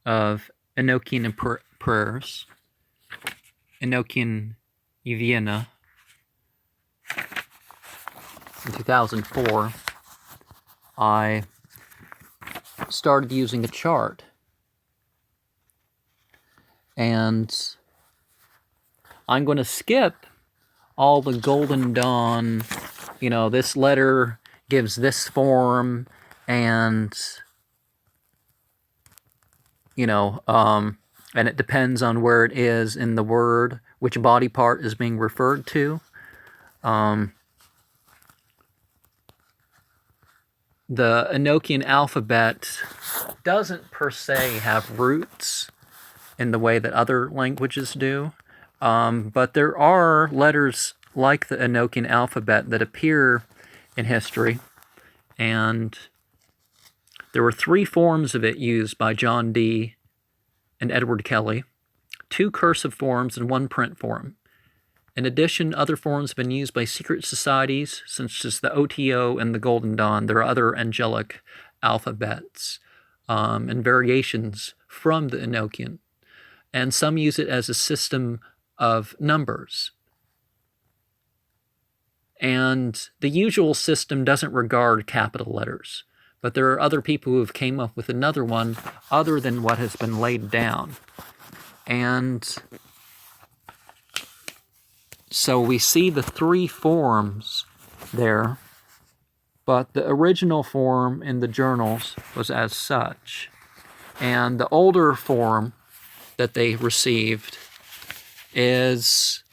of Enochian Prayers, Enochian Vienna, in 2004, I started using a chart. And I'm going to skip all the Golden Dawn, this letter gives this form, and, and it depends on where it is in the word, which body part is being referred to. The Enochian alphabet doesn't per se have roots in the way that other languages do, but there are letters like the Enochian alphabet that appear in history, and there were 3 forms of it used by John Dee and Edward Kelly, 2 cursive forms and 1 print form. In addition, other forms have been used by secret societies, such as the OTO and the Golden Dawn. There are other angelic alphabets and variations from the Enochian, and some use it as a system of numbers. And the usual system doesn't regard capital letters, but there are other people who have came up with another one other than what has been laid down. And so we see the 3 forms there, but the original form in the journals was as such. And the older form that they received is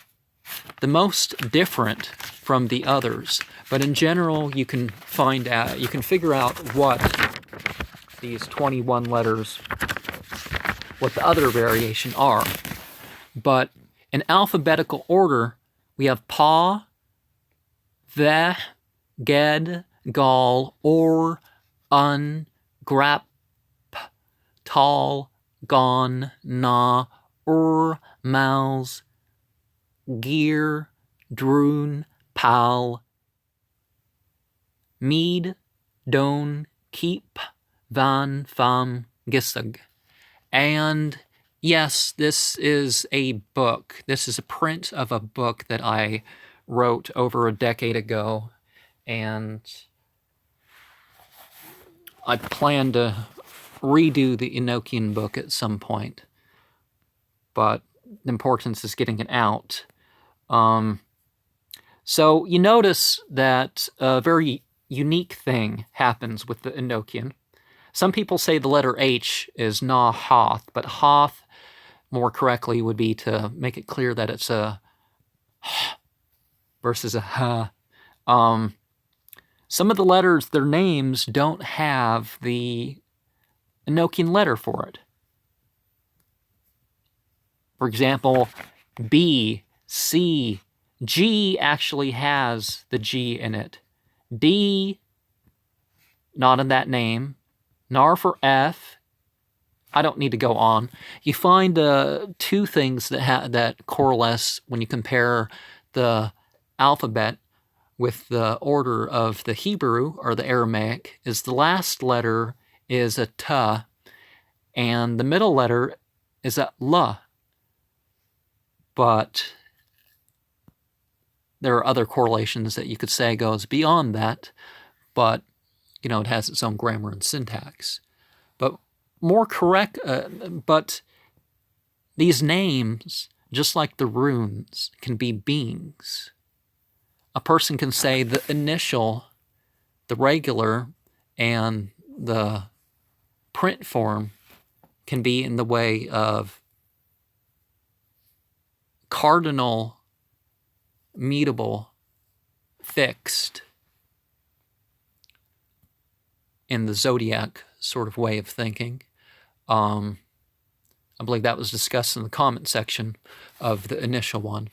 the most different from the others. But in general, you can figure out what these 21 letters, what the other variation are. But in alphabetical order, we have Pa, Ve, Ged, Gal, Or, Un, Grap, Tal, Gon, Na, Mouse, Gear, Droon, Pal, Mead, Don, Keep, Van, Fam, Gisug. And yes, this is a book. This is a print of a book that I wrote over a decade ago, and I plan to redo the Enochian book at some point, but the importance is getting it out. So you notice that a very unique thing happens with the Enochian. Some people say the letter H is Na-Hoth, but Hoth more correctly would be to make it clear that it's a H versus a H. Some of the letters, their names don't have the Enochian letter for it. For example, B, C, G actually has the G in it. D, not in that name. NAR for F. I don't need to go on. You find 2 things that coalesce when you compare the alphabet with the order of the Hebrew or the Aramaic, is the last letter is a T, and the middle letter is a L. But there are other correlations that you could say goes beyond that, but it has its own grammar and syntax. But more correct, but these names, just like the runes, can be beings. A person can say the initial, the regular, and the print form can be in the way of cardinal, mutable, fixed, in the zodiac sort of way of thinking. I believe that was discussed in the comment section of the initial one.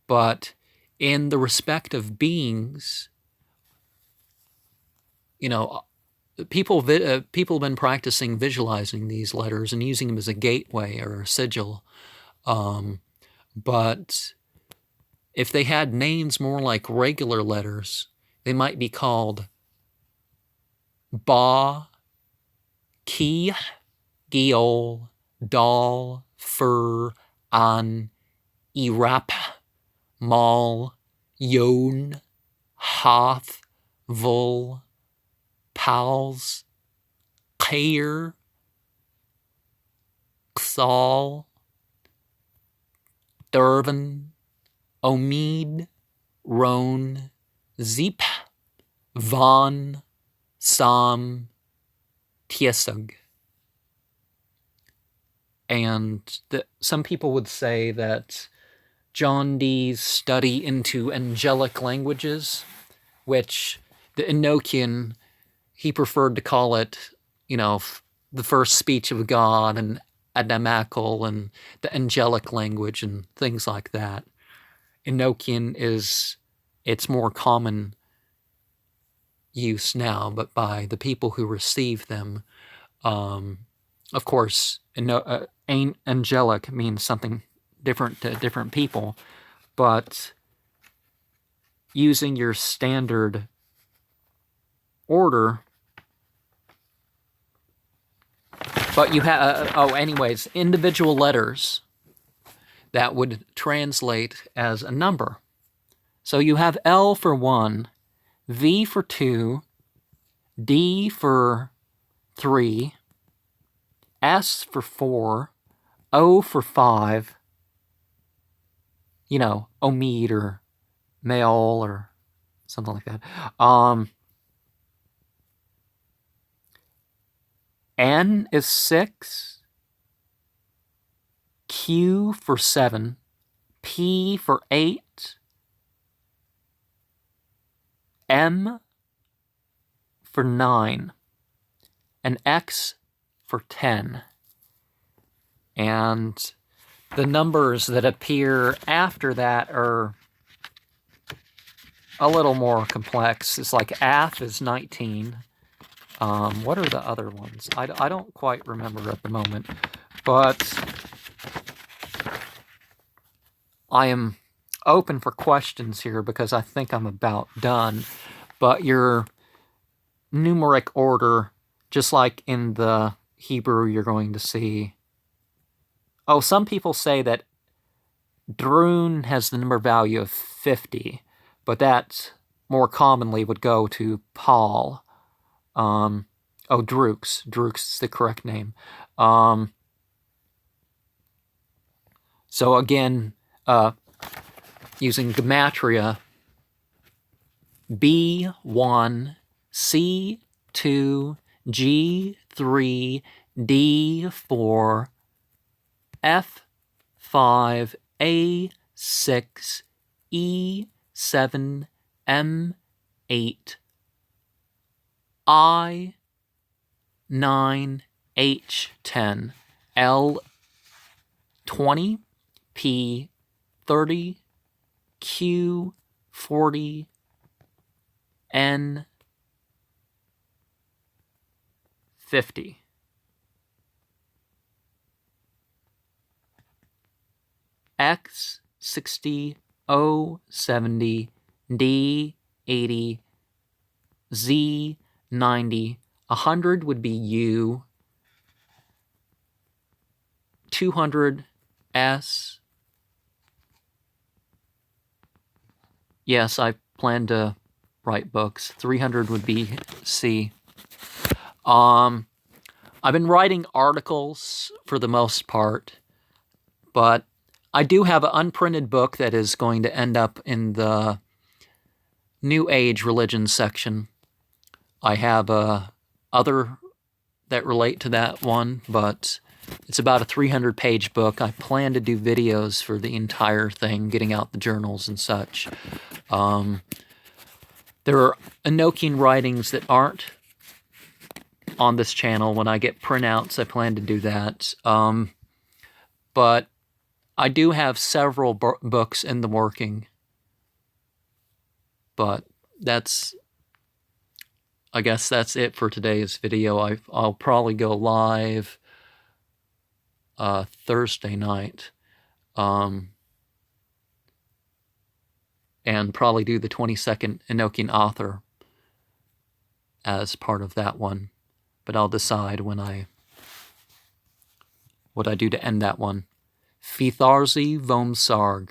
But in the respect of beings, people have been practicing visualizing these letters and using them as a gateway or a sigil. But if they had names more like regular letters, they might be called Ba, Ki, Giol, Dal, Fur, An, Irap, Mal, Yon, Hoth, Vul, Pals, Kair, Xal, Durvan, Omid, Roan, Zeep, Von, Sam, Tiesug. And some people would say that John Dee's study into angelic languages, which the Enochian, he preferred to call it, the first speech of God and Adamacul and the angelic language and things like that. Enochian is its more common use now, but by the people who receive them. Of course, angelic means something different to different people, but using your standard order, but you have, anyways, individual letters that would translate as a number. So you have L for 1, V for 2, D for 3, S for 4, O for 5, Omid or Maol or something like that. N is 6, Q for 7, P for 8, M for 9, and X for 10. And the numbers that appear after that are a little more complex. It's like Ath is 19. What are the other ones? I don't quite remember at the moment, but I am open for questions here because I think I'm about done. But your numeric order, just like in the Hebrew, you're going to see. Oh, some people say that Drun has the number value of 50, but that more commonly would go to Paul. Drux. Drux is the correct name. So again, using gematria, B1, C2, G3, D4, F5, A6, E7, M8, I9, H10, L20, P30, Q40, N50. X60, O70, D80, Z90. 100 would be U. 200, S. Yes, I plan to write books. 300 would be C. I've been writing articles for the most part, but I do have an unprinted book that is going to end up in the New Age religion section. I have other that relate to that one, but it's about a 300-page book. I plan to do videos for the entire thing, getting out the journals and such. There are Enochian writings that aren't on this channel. When I get printouts, I plan to do that. But I do have several books in the working. But I guess that's it for today's video. I'll probably go live Thursday night. And probably do the 22nd Enochian author as part of that one. But I'll decide when I what I do to end that one. Fitharzi vom Sarg.